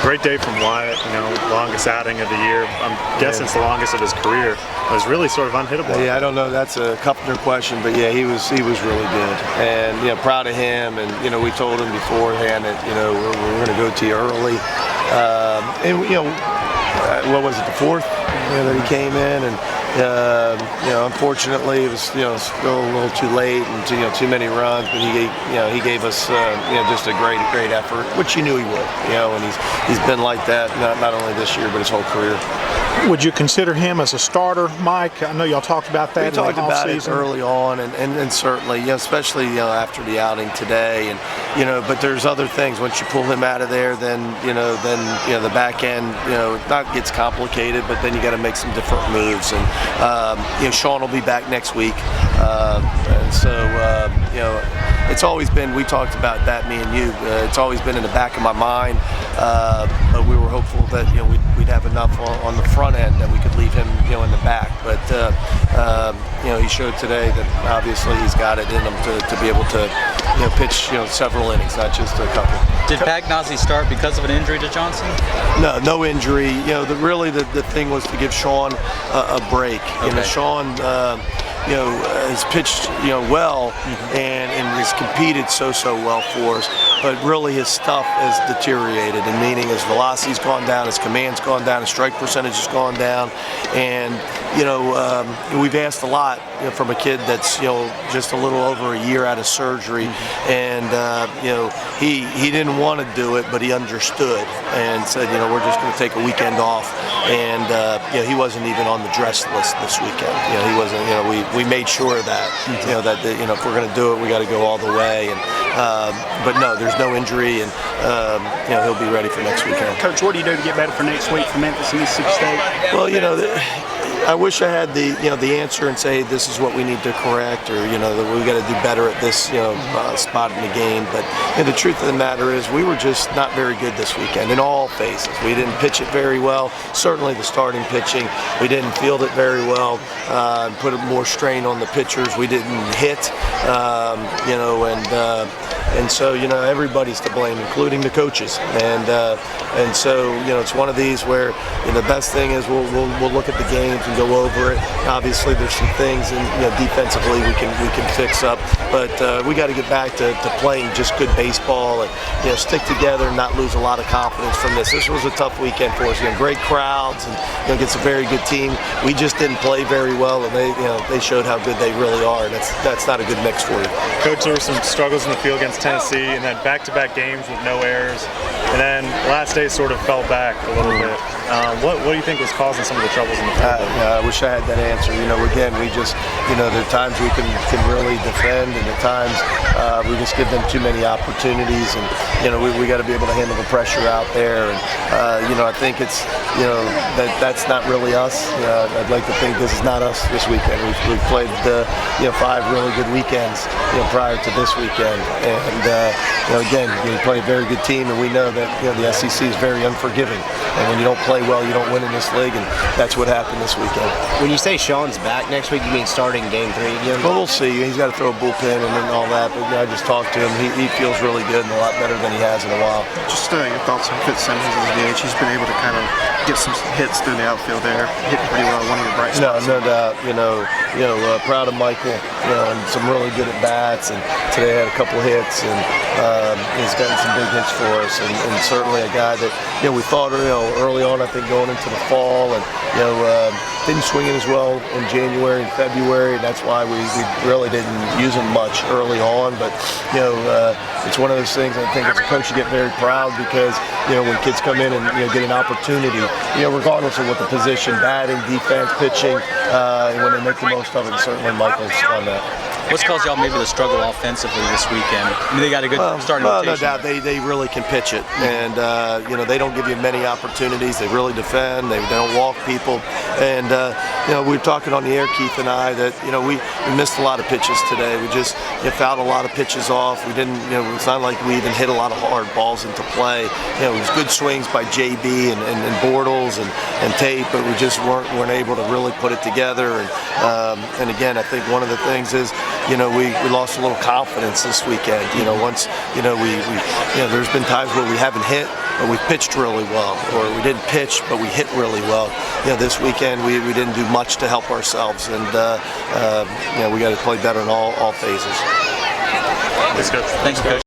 Great day from Wyatt, longest outing of the year. I'm guessing it's the longest of his career. It was really sort of unhittable. Yeah, I don't know. That's a Kupner question, but yeah, he was really good, and proud of him. And we told him beforehand that we're going to go to you early, and what was it, the fourth that he came in, and unfortunately it was still a little too late and too many runs, but he gave us just a great effort, which you knew he would, and he's been like that not only this year but his whole career. Would you consider him as a starter, Mike? I know y'all talked about that. We talked about it early on, and certainly, especially after the outing today, and but there's other things. Once you pull him out of there, then the back end not gets complicated, but then you got to make some different moves. And Shawn will be back next week, and so it's always been. We talked about that, me and you. It's always been in the back of my mind, but we were hopeful that we'd have enough on the front end that we could leave him in the back. But he showed today that obviously he's got it in him to be able to pitch several innings, not just a couple. Did Pagnozzi start because of an injury to Johnson? No injury. Really the thing was to give Shawn a break. Okay. Shawn has pitched well and has competed so well for us, but really his stuff has deteriorated, and meaning his velocity's gone down, his command's gone down, his strike percentage has gone down, and we've asked a lot from a kid that's just a little over a year out of surgery, and he didn't want to do it, but he understood and said we're just going to take a weekend off, and he wasn't even on the dress list this weekend. He wasn't. We made sure of that. That if we're going to do it, we got to go all the way. And but no, there's no injury, and he'll be ready for next weekend. Coach, what do you do to get better for next week for Memphis and Mississippi State? Well, I wish I had the answer and say this is what we need to correct, or that we got to do better at this spot in the game. But the truth of the matter is we were just not very good this weekend in all phases. We didn't pitch it very well. Certainly the starting pitching, we didn't field it very well. Put more strain on the pitchers. We didn't hit, and so everybody's to blame, including the coaches. And so it's one of these where the best thing is we'll look at the games and go over it. Obviously, there's some things, and defensively we can fix up, but we got to get back to playing just good baseball and stick together and not lose a lot of confidence from this. This was a tough weekend for us. Great crowds, and against a very good team. We just didn't play very well, and they showed how good they really are. And that's not a good mix for you. Coach, there were some struggles in the field against Tennessee, and then back-to-back games with no errors, and then last day sort of fell back a little bit. What do you think was causing some of the troubles in the field? I wish I had that answer. Again, we just, there are times we can really defend, and at times we just give them too many opportunities, and we got to be able to handle the pressure out there. And I think it's that's not really us. I'd like to think this is not us this weekend. We've played 5 really good weekends prior to this weekend, and again, we play a very good team, and we know that the SEC is very unforgiving, and when you don't play well, you don't win in this league, and that's what happened this weekend. When you say Shawn's back next week, you mean starting Game 3 again? Well, we'll see. He's got to throw a bullpen and all that, but I just talked to him. He feels really good and a lot better than he has in a while. Just your thoughts on Fitzsimmons as a DH. He's been able to kind of get some hits through the outfield there, hitting pretty well, one of your bright spots. No doubt. Proud of Michael, and some really good at bats, and today had a couple hits, and he's gotten some big hits for us, and certainly a guy that we thought early on, I think going into the fall, and didn't swing it as well in January and February, and that's why we really didn't use him much early on. But it's one of those things. I think as a coach you get very proud, because when kids come in and get an opportunity, regardless of what the position, batting, defense, pitching, and when they make the most of it, certainly Michael's on that. What's caused y'all maybe to struggle offensively this weekend? I mean, they got a good starting rotation. No doubt, they really can pitch it, and they don't give you many opportunities. They really defend. They don't walk people, and we were talking on the air, Keith and I, that we missed a lot of pitches today. We just fouled a lot of pitches off. We didn't. It's not like we even hit a lot of hard balls into play. It was good swings by JB and Bortles and Tate, but we just weren't able to really put it together. And again, I think one of the things is we lost a little confidence this weekend. Once there's been times where we haven't hit, but we pitched really well, or we didn't pitch, but we hit really well. This weekend we didn't do much to help ourselves, and we got to play better in all phases. Thanks, Coach. Thanks, Coach.